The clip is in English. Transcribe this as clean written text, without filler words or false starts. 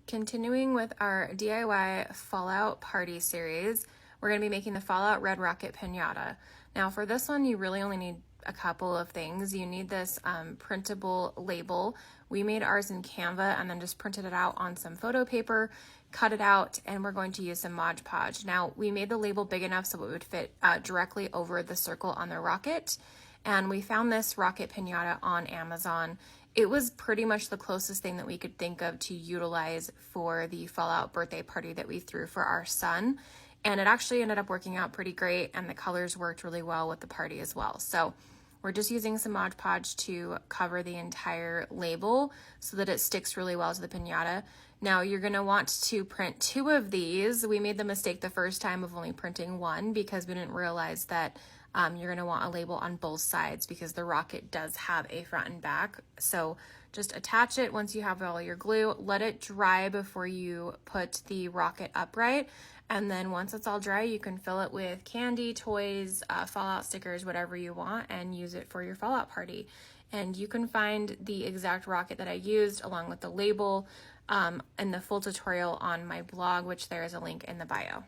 Continuing with our DIY Fallout party series, we're going to be making the Fallout Red Rocket Piñata. Now for this one, you really only need a couple of things. You need this printable label. We made ours in Canva and then just printed it out on some photo paper, cut it out, and we're going to use some Mod Podge. Now we made the label big enough so it would fit directly over the circle on the rocket. And we found this rocket piñata on Amazon. It was pretty much the closest thing that we could think of to utilize for the Fallout birthday party that we threw for our son. And it actually ended up working out pretty great, and the colors worked really well with the party as well. So we're just using some Mod Podge to cover the entire label so that it sticks really well to the piñata. Now you're going to want to print 2 of these. We made the mistake the first time of only printing 1 because we didn't realize that you're going to want a label on both sides because the rocket does have a front and back. So just attach it once you have all your glue, let it dry before you put the rocket upright. And then once it's all dry, you can fill it with candy, toys, Fallout stickers, whatever you want, and use it for your Fallout party. And you can find the exact rocket that I used along with the label and the full tutorial on my blog, which there is a link in the bio.